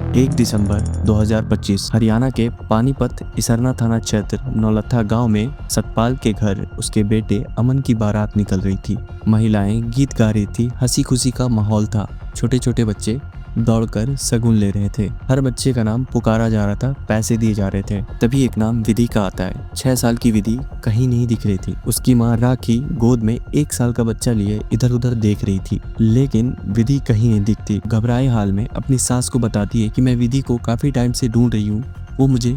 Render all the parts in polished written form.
1 दिसंबर 2025 हरियाणा के पानीपत इसरना थाना क्षेत्र नौलथा गांव में सतपाल के घर उसके बेटे अमन की बारात निकल रही थी। महिलाएं गीत गा रही थी, हंसी खुशी का माहौल था। छोटे छोटे बच्चे दौड़कर शगुन ले रहे थे। हर बच्चे का नाम पुकारा जा रहा था, पैसे दिए जा रहे थे। तभी एक नाम विधि का आता है। 6 साल की विधि कहीं नहीं दिख रही थी। उसकी माँ राखी गोद में 1 साल का बच्चा लिए इधर उधर देख रही थी, लेकिन विधि कहीं नहीं दिखती। घबराए हाल में अपनी सास को बताती है कि मैं विधि को काफी टाइम से ढूंढ रही हूँ, वो मुझे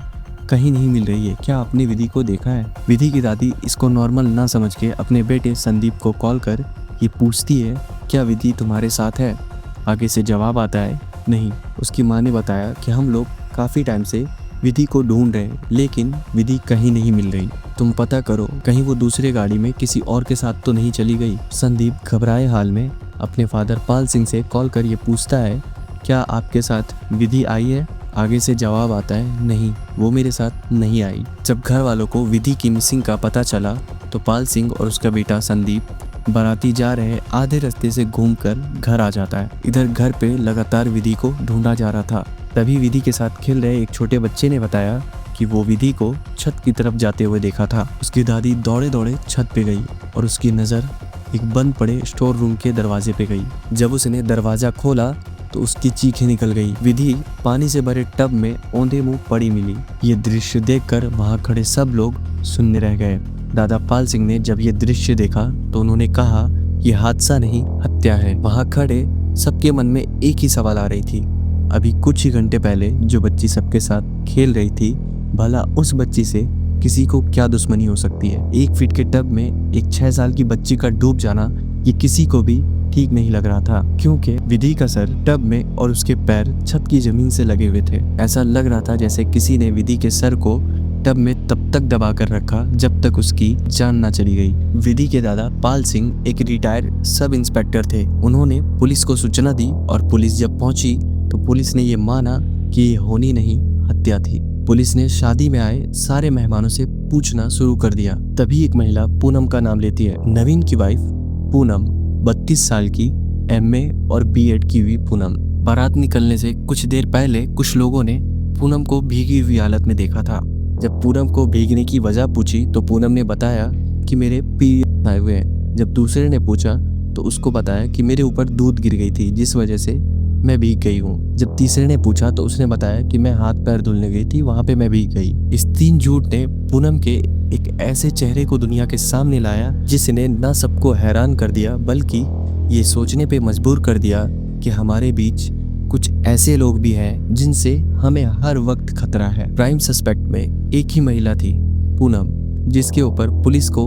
कहीं नहीं मिल रही है, क्या आपने विधि को देखा है? विधि की दादी इसको नॉर्मल ना समझ के अपने बेटे संदीप को कॉल कर ये पूछती है, क्या विधि तुम्हारे साथ है? आगे से जवाब आता है, नहीं। उसकी माँ ने बताया कि हम लोग काफ़ी टाइम से विधि को ढूंढ रहे हैं, लेकिन विधि कहीं नहीं मिल रही। तुम पता करो, कहीं वो दूसरे गाड़ी में किसी और के साथ तो नहीं चली गई। संदीप घबराए हाल में अपने फादर पाल सिंह से कॉल कर ये पूछता है, क्या आपके साथ विधि आई है? आगे से जवाब आता है, नहीं, वो मेरे साथ नहीं आई। जब घर वालों को विधि की मिसिंग का पता चला तो पाल सिंह और उसका बेटा संदीप बाराती जा रहे आधे रास्ते से घूमकर घर आ जाता है। इधर घर पे लगातार विधि को ढूंढा जा रहा था। तभी विधि के साथ खेल रहे एक छोटे बच्चे ने बताया कि वो विधि को छत की तरफ जाते हुए देखा था। उसकी दादी दौड़े दौड़े छत पे गई और उसकी नज़र एक बंद पड़े स्टोर रूम के दरवाजे पे गई। जब उसने दरवाजा खोला तो उसकी चीखें निकल गई। विधि पानी से भरे टब में औंधे मुंह पड़ी मिली। ये दृश्य देखकर वहां खड़े सब लोग सुन्न रह गए। दादा पाल सिंह ने जब ये दृश्य देखा तो उन्होंने कहा, ये हादसा नहीं, हत्या है। वहां खड़े सबके मन में एक ही सवाल आ रही थी, अभी कुछ ही घंटे पहले जो बच्ची सबके साथ खेल रही थी, भला उस बच्ची से किसी को क्या दुश्मनी हो सकती है? 1 फीट के टब में एक 6 साल की बच्ची का डूब जाना ये किसी को भी ठीक नहीं लग रहा था, क्योंकि विधि का सर टब में और उसके पैर छत की जमीन से लगे हुए थे। ऐसा लग रहा था जैसे किसी ने विधि के सर को टब में तब तक दबा कर रखा जब तक उसकी जान ना चली गई। विधि के दादा पाल सिंह एक रिटायर्ड सब इंस्पेक्टर थे। उन्होंने पुलिस को सूचना दी और पुलिस जब पहुंची तो पुलिस ने ये माना कि ये होनी नहीं, हत्या थी। पुलिस ने शादी में आए सारे मेहमानों से पूछना शुरू कर दिया। तभी एक महिला पूनम का नाम लेती है। नवीन की वाइफ पूनम, 32 साल की, MA और B.Ed की हुई पूनम। बारात निकलने से कुछ देर पहले कुछ लोगों ने पूनम को भीगी हुई हालत में देखा था। जब पूनम को भीगने की वजह पूछी तो पूनम ने बताया कि मेरे पीरियड आए हुए हैं। जब दूसरे ने पूछा तो उसको बताया कि मेरे ऊपर दूध गिर गई थी जिस वजह से मैं भीग गई हूँ। जब तीसरे ने पूछा तो उसने बताया कि मैं हाथ पैर धुलने गई थी, वहां पे मैं भीग गई। इस 3 झूठ ने पूनम के एक ऐसे चेहरे को दुनिया के सामने लाया जिसने न सबको हैरान कर दिया बल्कि ये सोचने पे मजबूर कर दिया कि हमारे बीच कुछ ऐसे लोग भी हैं जिनसे हमें हर वक्त खतरा है। प्राइम सस्पेक्ट में एक ही महिला थी, पूनम, जिसके ऊपर पुलिस को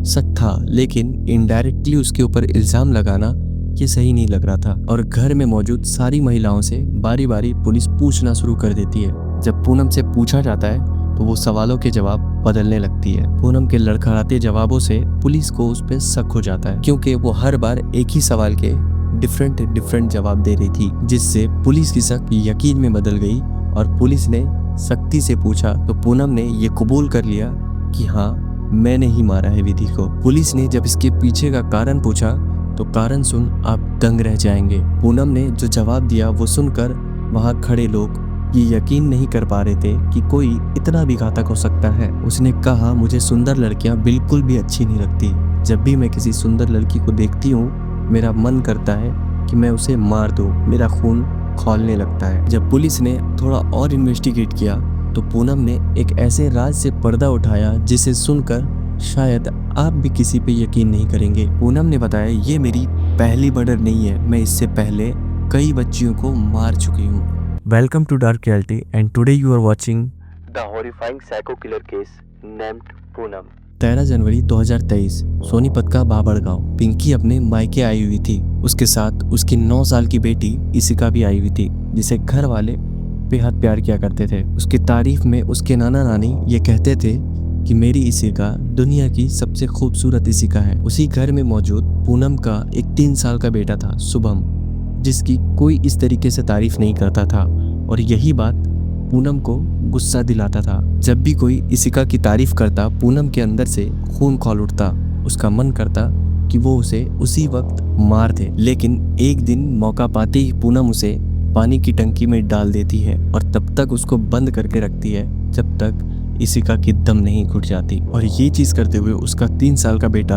शक था, लेकिन इनडायरेक्टली उसके ऊपर इल्जाम लगाना ये सही नहीं लग रहा था। और घर में मौजूद सारी महिलाओं से बारी बारी पुलिस पूछना शुरू कर देती है। जब पूनम से पूछा जाता है तो वो सवालों के जवाब बदलने लगती है। पूनम के लड़खड़ाते जवाबों से पुलिस को उस पर शक हो जाता है, क्योंकि वो हर बार एक ही सवाल के डिफरेंट जवाब दे रही थी, जिससे पुलिस की शक यकीन में बदल गई और पुलिस ने सख्ती से पूछा तो पूनम ने ये कबूल कर लिया कि हाँ, मैंने ही मारा है विधि को। पुलिस ने जब इसके पीछे का कारण पूछा तो कारण सुन आप दंग रह जाएंगे। पूनम ने जो जवाब दिया वो सुनकर वहां खड़े लोग ये यकीन नहीं कर पा रहे थे कि कोई इतना भी घातक हो सकता है। उसने कहा, मुझे सुंदर लड़कियां बिल्कुल भी अच्छी नहीं लगती। जब भी मैं किसी सुंदर लड़की को देखती हूँ मेरा मन करता है कि मैं उसे मार दूं, मेरा खून खौलने लगता है। जब पुलिस ने थोड़ा और इन्वेस्टिगेट किया तो पूनम ने एक ऐसे राज से पर्दा उठाया जिसे सुनकर शायद आप भी किसी पे यकीन नहीं करेंगे। पूनम ने बताया, ये मेरी पहली मर्डर नहीं है, मैं इससे पहले कई बच्चियों को मार चुकी हूँ। Welcome to dark reality and today you are watching the horrifying psycho killer case named Poonam. 13 जनवरी 2023 सोनीपत का बाबड़ गांव। पिंकी अपने मायके आई हुई थी। उसके साथ उसकी 9 साल की बेटी इसिका भी आई हुई थी, जिसे घर वाले बेहद प्यार किया करते थे। उसकी तारीफ में उसके नाना नानी ये कहते थे कि मेरी इसिका दुनिया की सबसे खूबसूरत इसिका है। उसी घर में मौजूद पूनम का एक 3 साल का बेटा था, शुभम, जिसकी कोई इस तरीके से तारीफ नहीं करता था और यही बात पूनम को गुस्सा दिलाता था। जब भी कोई इसिका की तारीफ करता पूनम के अंदर से खून खौल उठता। उसका मन करता कि वो उसे उसी वक्त मार दे। लेकिन एक दिन मौका पाते ही पूनम उसे पानी की टंकी में डाल देती है और तब तक उसको बंद करके रखती है जब तक इशिका की दम नहीं घुट जाती। और ये चीज करते हुए उसका 3 साल का बेटा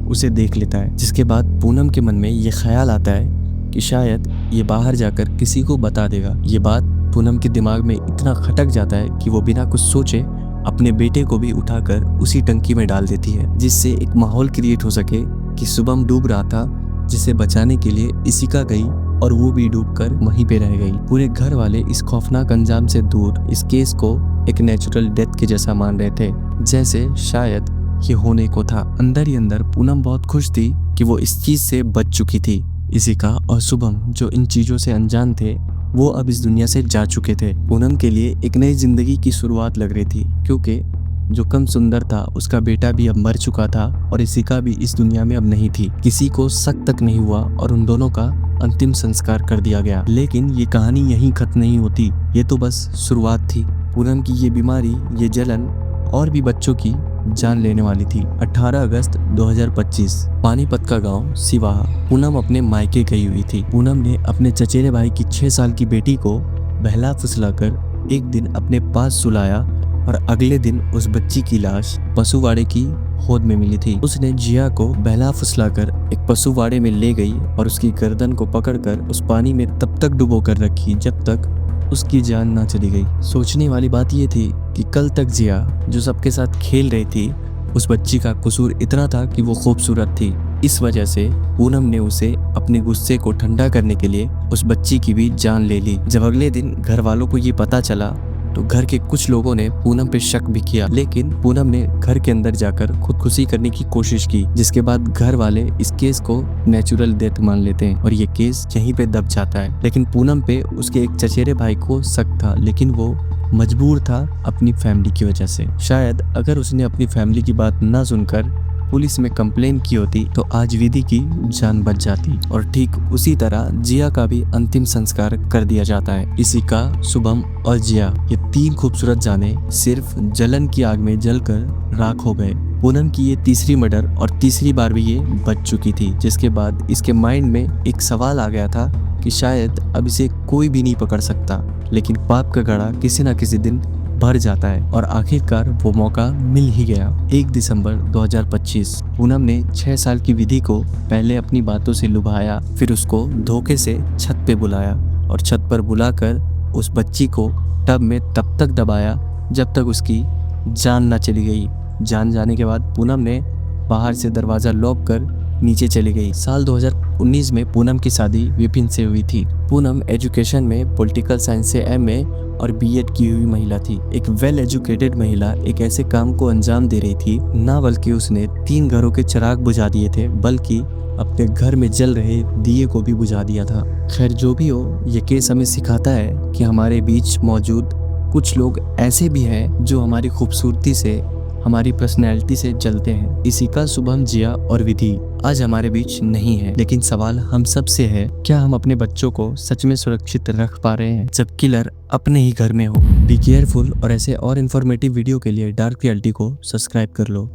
उसे देख लेता है, जिसके बाद पूनम के मन में ये ख्याल आता है कि शायद ये बाहर जाकर किसी को बता देगा। ये बात पूनम के दिमाग में इतना खटक जाता है कि वो बिना कुछ सोचे अपने बेटे को भी उठाकर उसी टंकी में डाल देती है, जिससे एक माहौल क्रिएट हो सके कि शुभम डूब रहा था, जिसे बचाने के लिए इशिका गई और वो भी डूबकर वहीं पे रह गई। पूरे घर वाले इस खौफनाक अंजाम से दूर इस केस को एक नेचुरल डेथ के जैसा मान रहे थे, जैसे शायद ये होने को था। अंदर ही अंदर पूनम बहुत खुश थी कि वो इस चीज से बच चुकी थी। इशिका और शुभम जो इन चीजों से अनजान थे, वो अब इस दुनिया से जा चुके थे। पूनम के लिए एक नई जिंदगी की शुरुआत लग रही थी, क्योंकि जो कम सुंदर था उसका बेटा भी अब मर चुका था और इशिका भी इस दुनिया में अब नहीं थी। किसी को शक तक नहीं हुआ और उन दोनों का अंतिम संस्कार कर दिया गया। लेकिन ये कहानी यहीं खत्म नहीं होती, ये तो बस शुरुआत थी। पूनम की ये बीमारी, ये जलन और भी बच्चों की जान लेने वाली थी। 18 अगस्त 2025 पानीपत का गांव सिवाहा। पूनम अपने मायके गई हुई थी। पूनम ने अपने चचेरे भाई की 6 साल की बेटी को बहला फुसलाकर एक दिन अपने पास सुलाया और अगले दिन उस बच्ची की लाश पशुवाड़े की होद में मिली थी। उसने जिया को बहला फुसलाकर एक पशुवाड़े में ले गई और उसकी गर्दन को पकड़कर उस पानी में तब तक डुबो कर रखी जब तक उसकी जान ना चली गई। सोचने वाली बात यह थी कि कल तक जिया जो सबके साथ खेल रही थी, उस बच्ची का कसूर इतना था कि वो खूबसूरत थी। इस वजह से पूनम ने उसे अपने गुस्से को ठंडा करने के लिए उस बच्ची की भी जान ले ली। जब अगले दिन घर वालों को ये पता चला तो घर के कुछ लोगों ने पूनम पे शक भी किया, लेकिन पूनम ने घर के अंदर जाकर खुदकुशी करने की कोशिश की, जिसके बाद घर वाले इस केस को नेचुरल डेथ मान लेते हैं और ये केस यहीं पे दब जाता है। लेकिन पूनम पे उसके एक चचेरे भाई को शक था, लेकिन वो मजबूर था अपनी फैमिली की वजह से। शायद अगर उसने अपनी फैमिली की बात ना सुनकर पुलिस में कंप्लेन की होती तो आज विधि की जान बच जाती। और ठीक उसी तरह जिया का भी अंतिम संस्कार कर दिया जाता है। इशिका, शुभम और जिया, ये 3 खूबसूरत जाने सिर्फ जलन की आग में जलकर राख हो गए। पूनम की ये तीसरी मर्डर और तीसरी बार भी ये बच चुकी थी, जिसके बाद इसके माइंड में एक सवाल आ गया था कि शायद अब इसे कोई भी नहीं पकड़ सकता। लेकिन पाप का घड़ा किसी न किसी दिन भर जाता है और आखिरकार वो मौका मिल ही गया। 1 दिसंबर 2025 पूनम ने 6 साल की विधि को पहले अपनी बातों से लुभाया, फिर उसको धोखे से छत पे बुलाया और छत पर बुलाकर उस बच्ची को टब में तब तक दबाया जब तक उसकी जान ना चली गई। जान जाने के बाद पूनम ने बाहर से दरवाजा लॉक कर नीचे चली गई। साल 2019 में पूनम की शादी विपिन से हुई थी। पूनम एजुकेशन में पॉलिटिकल साइंस से MA और B.Ed की हुई महिला थी। एक वेल एजुकेटेड महिला एक ऐसे काम को अंजाम दे रही थी, ना बल्कि उसने 3 घरों के चिराग बुझा दिए थे, बल्कि अपने घर में जल रहे दिए को भी बुझा दिया था। खैर जो भी हो, ये केस हमें सिखाता है कि हमारे बीच मौजूद कुछ लोग ऐसे भी हैं जो हमारी खूबसूरती से, हमारी पर्सनैलिटी से जलते हैं। इशिका, शुभम, जिया और विधि आज हमारे बीच नहीं है, लेकिन सवाल हम सब से है, क्या हम अपने बच्चों को सच में सुरक्षित रख पा रहे हैं जब किलर अपने ही घर में हो? बी केयरफुल और ऐसे और इन्फॉर्मेटिव वीडियो के लिए डार्क रियलिटी को सब्सक्राइब कर लो।